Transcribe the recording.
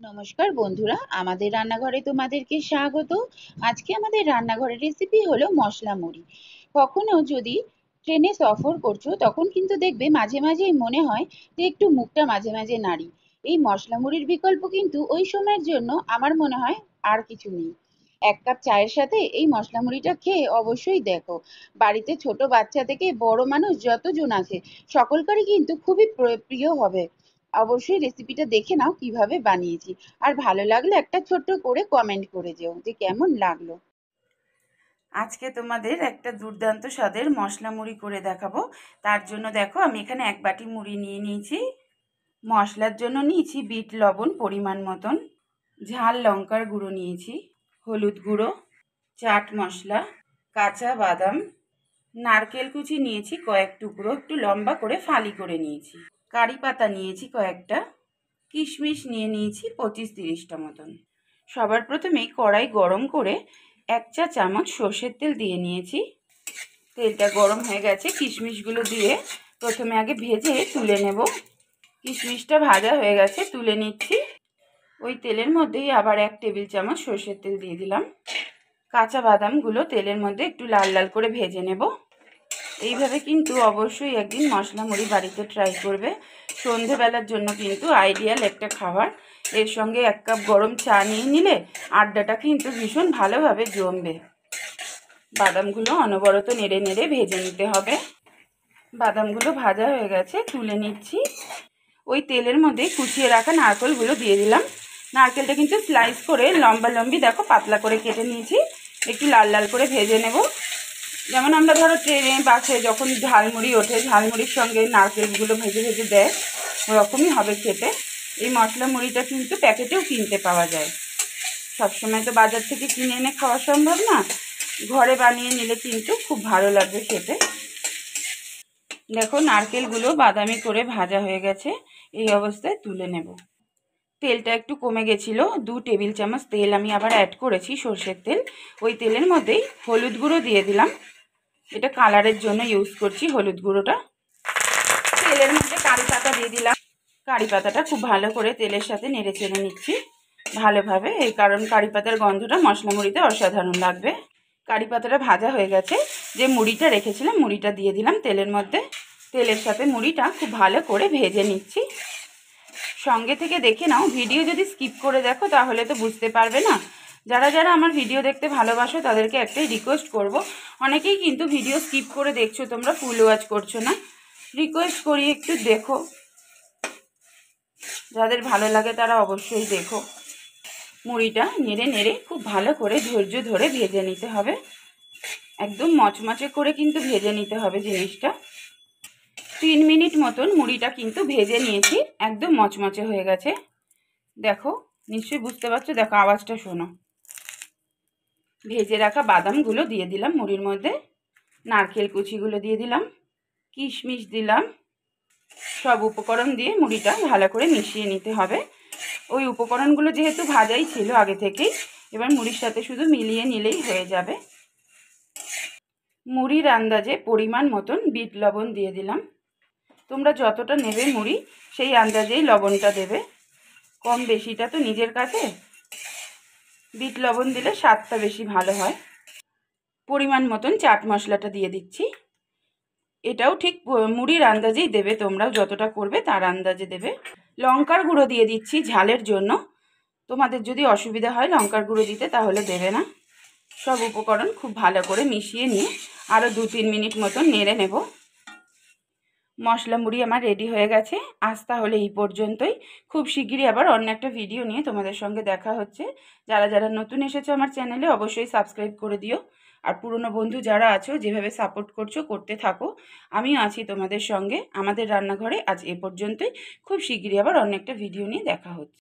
নমস্কার বন্ধুরা, আমাদের রান্নাঘরে তোমাদেরকে স্বাগত। আজকে আমাদের রান্নাঘরের রেসিপি হলো মশলা মুড়ি। কখনো যদি ট্রেনে সফর করছো তখন কিন্তু দেখবে মাঝে মাঝেই মনে হয় যে একটু মুখটা মাঝে মাঝে নাড়ি। এই মশলা মুড়ির বিকল্প কিন্তু ওই সময়ের জন্য আমার মনে হয় আর কিছু নেই। এক কাপ চায়ের সাথে এই মশলা মুড়িটা খেয়ে অবশ্যই দেখো। বাড়িতে ছোট বাচ্চা থেকে বড় মানুষ যতজন আছে সকলকারই কিন্তু খুবই প্রিয় হবে। অবশ্যই রেসিপিটা দেখে নাও কিভাবে বানিয়েছি। আর ভালো লাগলে একটা ছোট্ট করে কমেন্ট করে যেও যে কেমন লাগলো। আজকে তোমাদের একটা দুর্দান্ত স্বাদের মশলা মুড়ি করে দেখাবো। তার জন্য দেখো আমি এখানে এক বাটি মুড়ি নিয়ে নিয়েছি। মশলার জন্য নিয়েছি বিট লবণ পরিমাণ মতন, ঝাল লঙ্কার গুঁড়ো নিয়েছি, হলুদ গুঁড়ো, চাট মশলা, কাঁচা বাদাম, নারকেল কুচি নিয়েছি কয়েক টুকরো, একটু লম্বা করে ফালি করে নিয়েছি, কারি পাতা নিয়েছি কয়েকটা, কিশমিশ নিয়ে নিয়েছি 25-30টা মতন। সবার প্রথমেই কড়াই গরম করে 1 চা চামচ সর্ষের তেল দিয়ে নিয়েছি। তেলটা গরম হয়ে গেছে, কিশমিশগুলো দিয়ে প্রথমে আগে ভেজে তুলে নেব। কিশমিশটা ভাজা হয়ে গেছে, তুলে নিচ্ছি। ওই তেলের মধ্যেই আবার 1 টেবিল চামচ সর্ষের তেল দিয়ে দিলাম। কাঁচা বাদামগুলো তেলের মধ্যে একটু লাল লাল করে ভেজে নেব। এইভাবে কিন্তু অবশ্যই একদিন মশলা মুড়ি বাড়িতে ট্রাই করবে। সন্ধেবেলার জন্য কিন্তু আইডিয়াল একটা খাবার। এর সঙ্গে 1 কাপ গরম চা নিয়ে নিলে আড্ডাটা কিন্তু ভীষণ ভালোভাবে জমবে। বাদামগুলো অনবরত নেড়ে নেড়ে ভেজে নিতে হবে। বাদামগুলো ভাজা হয়ে গেছে, তুলে নিচ্ছি। ওই তেলের মধ্যে কুচিয়ে রাখা নারকেলগুলো দিয়ে দিলাম। নারকেলটা কিন্তু স্লাইস করে লম্বা লম্বি দেখো পাতলা করে কেটে নিয়েছি। একটু লাল লাল করে ভেজে নেব। যেমন আমরা ধরো ট্রেনে বাসে যখন ঝালমুড়ি ওঠে, ঝালমুড়ির সঙ্গে নারকেলগুলো ভেজে ভেজে দেয়, ওরকমই হবে খেতে। এই মশলা মুড়িটা কিন্তু প্যাকেটেও কিনতে পাওয়া যায়। সবসময় তো বাজার থেকে কিনে এনে খাওয়া সম্ভব না, ঘরে বানিয়ে নিলে কিন্তু খুব ভালো লাগবে খেতে। দেখো নারকেলগুলো বাদামি করে ভাজা হয়ে গেছে, এই অবস্থায় তুলে নেব। তেলটা একটু কমে গেছিলো, 2 টেবিল চামচ তেল আমি আবার অ্যাড করেছি, সর্ষের তেল। ওই তেলের মধ্যেই হলুদ গুঁড়ো দিয়ে দিলাম। এটা কালারের জন্য ইউজ করছি হলুদ গুঁড়োটা। তেলের মধ্যে কারি পাতা দিয়ে দিলাম। কারি পাতাটা খুব ভালো করে তেলের সাথে নেড়ে চেড়ে নিচ্ছি ভালোভাবে, এই কারণ কারি পাতার গন্ধটা মশলা মুড়িতে অসাধারণ লাগবে। কারি পাতাটা ভাজা হয়ে গেছে, যে মুড়িটা রেখেছিলাম মুড়িটা দিয়ে দিলাম তেলের মধ্যে। তেলের সাথে মুড়িটা খুব ভালো করে ভেজে নিচ্ছি। সঙ্গে থেকে দেখে নাও, ভিডিও যদি স্কিপ করে দেখো তাহলে তো বুঝতে পারবে না। যারা যারা আমার ভিডিও দেখতে ভালোবাসো তাদেরকে একটাই রিকোয়েস্ট করব, অনেকেই কিন্তু ভিডিও স্কিপ করে দেখছো, তোমরা ফুল ওয়াচ করছো না। রিকোয়েস্ট করি একটু দেখো, যাদের ভালো লাগে তারা অবশ্যই দেখো। মুড়িটা নেড়ে নেড়ে খুব ভালো করে ধৈর্য ধরে ভেজে নিতে হবে। একদম মচমচে করে কিন্তু ভেজে নিতে হবে জিনিসটা। 3 মিনিট মতন মুড়িটা কিন্তু ভেজে নিয়েছি, একদম মচমচে হয়ে গেছে। দেখো নিশ্চয়ই বুঝতে পারছো, দেখো আওয়াজটা শোনো। ভেজে রাখা বাদামগুলো দিয়ে দিলাম মুড়ির মধ্যে, নারকেল কুচিগুলো দিয়ে দিলাম, কিশমিশ দিলাম। সব উপকরণ দিয়ে মুড়িটা ভালো করে মিশিয়ে নিতে হবে। ওই উপকরণগুলো যেহেতু ভাজাই ছিল আগে থেকেই, এবার মুড়ির সাথে শুধু মিলিয়ে নিলেই হয়ে যাবে। মুড়ির আন্দাজে পরিমাণ মতন বিট লবণ দিয়ে দিলাম। তোমরা যতটা নেবে মুড়ি সেই আন্দাজেই লবণটা দেবে, কম বেশিটা তো নিজের কাছে। বিট লবণ দিলে স্বাদটা বেশি ভালো হয়। পরিমাণ মতন চাট মশলাটা দিয়ে দিচ্ছি। এটাও ঠিক মুড়ির আন্দাজেই দেবে, তোমরাও যতটা করবে তার আন্দাজে দেবে। লঙ্কার গুঁড়ো দিয়ে দিচ্ছি ঝালের জন্য, তোমাদের যদি অসুবিধা হয় লঙ্কার গুঁড়ো দিতে তাহলে দেবে না। সব উপকরণ খুব ভালো করে মিশিয়ে নিয়ে আরও 2-3 মিনিট মতন নেড়ে নেব। মশলা মুড়ি আমার রেডি হয়ে গেছে। আজ তাহলে এই পর্যন্তই। খুব শিগগিরই আবার অন্য একটা ভিডিও নিয়ে তোমাদের সঙ্গে দেখা হচ্ছে। যারা যারা নতুন এসেছো আমার চ্যানেলে অবশ্যই সাবস্ক্রাইব করে দিও। আর পুরনো বন্ধু যারা আছো যেভাবে সাপোর্ট করছো করতে থাকো, আমিও আছি তোমাদের সঙ্গে। আমাদের রান্নাঘরে আজ এ পর্যন্তই। খুব শিগগিরই আবার অন্য একটা ভিডিও নিয়ে দেখা হচ্ছে।